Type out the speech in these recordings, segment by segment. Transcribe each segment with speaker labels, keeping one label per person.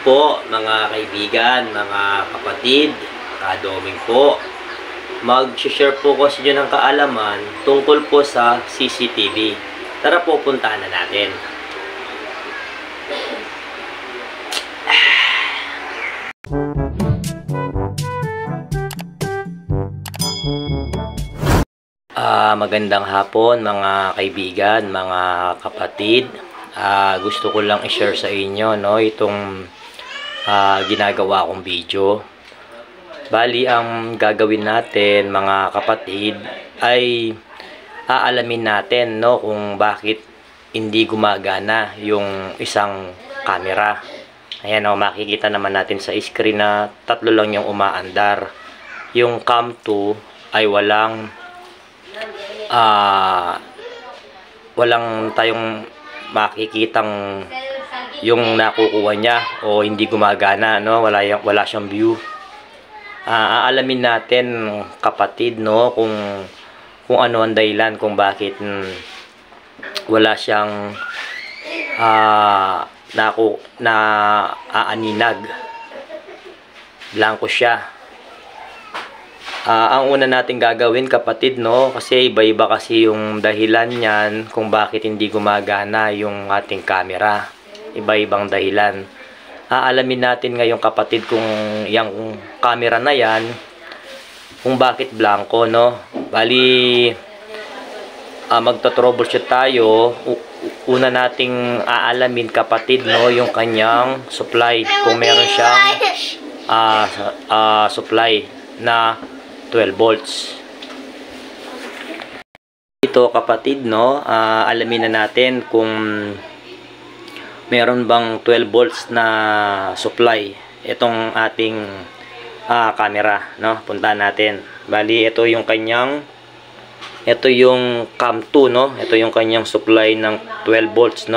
Speaker 1: po mga kaibigan, mga kapatid, kadoming po. Mag-share po ko sa inyo ng kaalaman tungkol po sa CCTV. Tara po, puntahan na natin. Magandang hapon mga kaibigan, mga kapatid. Gusto ko lang i-share sa inyo itong ginagawa kong video. Bali, ang gagawin natin mga kapatid ay aalamin natin kung bakit hindi gumagana yung isang camera. Ayan makikita naman natin sa screen na tatlo lang yung umaandar. Yung cam 2 ay walang tayong makikitang yung nakukuha niya o hindi gumagana, wala siyang view. Aalamin natin kapatid kung ano ang dahilan kung bakit wala siyang aaninag, blanco siya. Ang una natin gagawin kapatid kasi iba-iba kasi yung dahilan niyan kung bakit hindi gumagana yung ating camera. Iba-ibang dahilan. Aalamin natin ngayon kapatid kung yung camera na yan kung bakit blanco Bali magto-troubleshoot tayo. Una nating aalamin kapatid yung kanyang supply, kung meron siyang supply na 12 volts. Ito kapatid alamin na natin kung meron bang 12 volts na supply itong ating camera puntahan natin. Bali ito yung cam 2 ito yung kanyang supply ng 12 volts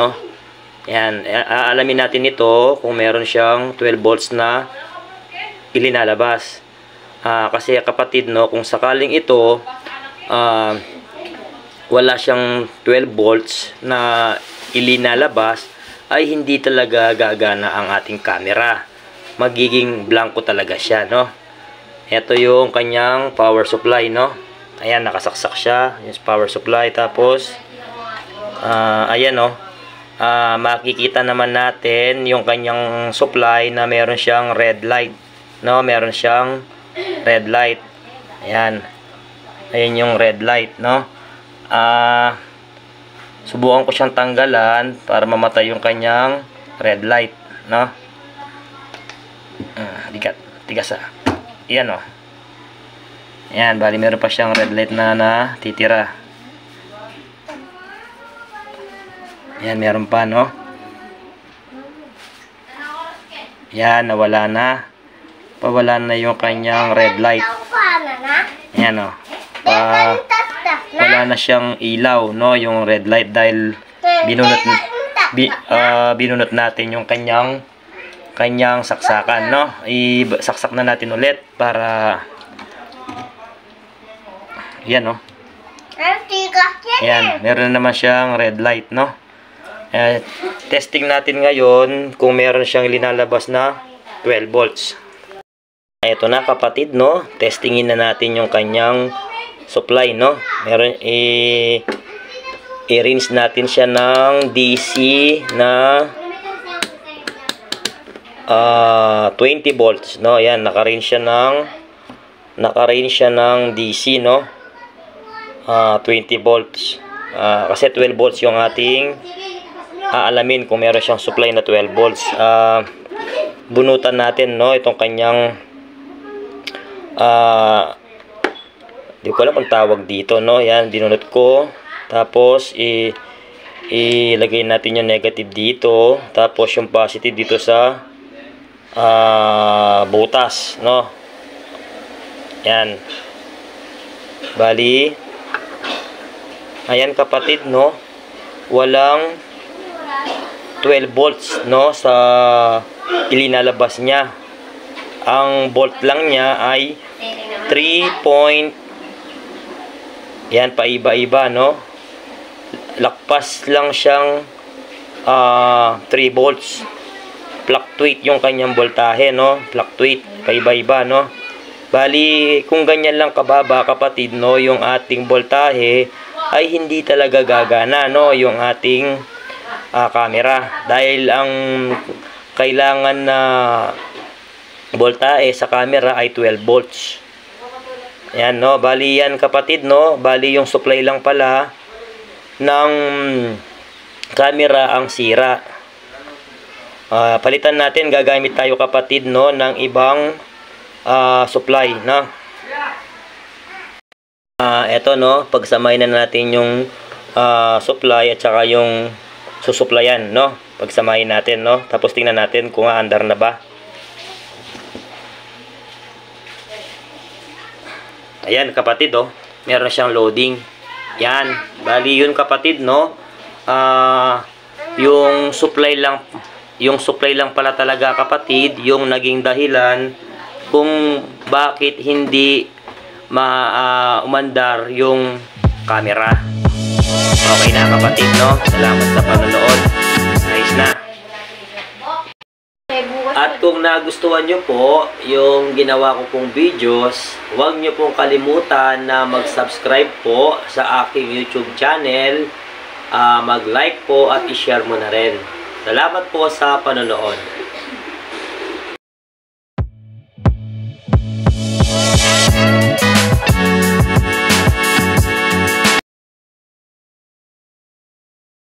Speaker 1: Yan, aalamin natin ito kung meron siyang 12 volts na ilinalabas. Kasi kapatid kung sakaling ito wala siyang 12 volts na ilinalabas, ay hindi talaga gagana ang ating camera. Magiging blanco talaga siya Ito yung kanyang power supply Ayan, nakasaksak siya yung power supply. Tapos ayan makikita naman natin yung kanyang supply na meron siyang red light meron siyang red light. Ayan. Ayan yung red light subukan ko siyang tanggalan para mamatay yung kanyang red light tigas Ayan Ayan, bali meron pa siyang red light na natitira. Ayan, meron pa Ayan, nawala na. Pawala na yung kanyang red light. Ayan wala na siyang ilaw yung red light dahil binunot natin yung kanyang saksakan isaksak na natin ulit para yan Ayan, meron na naman siyang red light testing natin ngayon kung meron siyang linalabas na 12 volts. Ito na kapatid testingin na natin yung kanyang supply meron i-rinse natin siya ng DC na 20 volts Ayan, naka-range siya ng DC 20 volts kasi 12 volts yung ating aalamin kung meron siyang supply na 12 volts. Bunutan natin itong kanyang di ko alam ang tawag dito Yan, binunot ko. Tapos ilagay natin yung negative dito, tapos yung positive dito sa butas Yan. Bali ayan kapatid walang 12 volts sa ilinalabas niya. Ang volt lang niya ay 3. Yan, paiba-iba lakpas lang siyang 3 volts. fluctuate yung kanyang voltahe, no? Fluctuate, paiba-iba, no? Bali, kung ganyan lang kababa, kapatid, no, yung ating voltahe ay hindi talaga gagana, no, yung ating camera. Dahil ang kailangan na voltahe sa camera ay 12 volts. Yan, no, bali yan, kapatid, no, bali yung supply lang pala ng camera ang sira. Palitan natin, gagamit tayo, kapatid, no, ng ibang supply, no. Eto, no, pagsamay na natin yung supply at saka yung susuplayan, no. Pagsamahin natin, no, tapos tingnan natin kung aandar na ba. Ayan, kapatid, oh, meron siyang loading. Yan, bali yun, kapatid, no. Yung supply lang pala talaga, kapatid, yung naging dahilan kung bakit hindi umandar yung camera. Okay na, kapatid, no? Salamat sa panonood. Nice na. At kung nagustuhan nyo po yung ginawa ko pong videos, huwag nyo pong kalimutan na mag-subscribe po sa aking YouTube channel, mag-like po at i-share mo na rin. Salamat po sa panonood.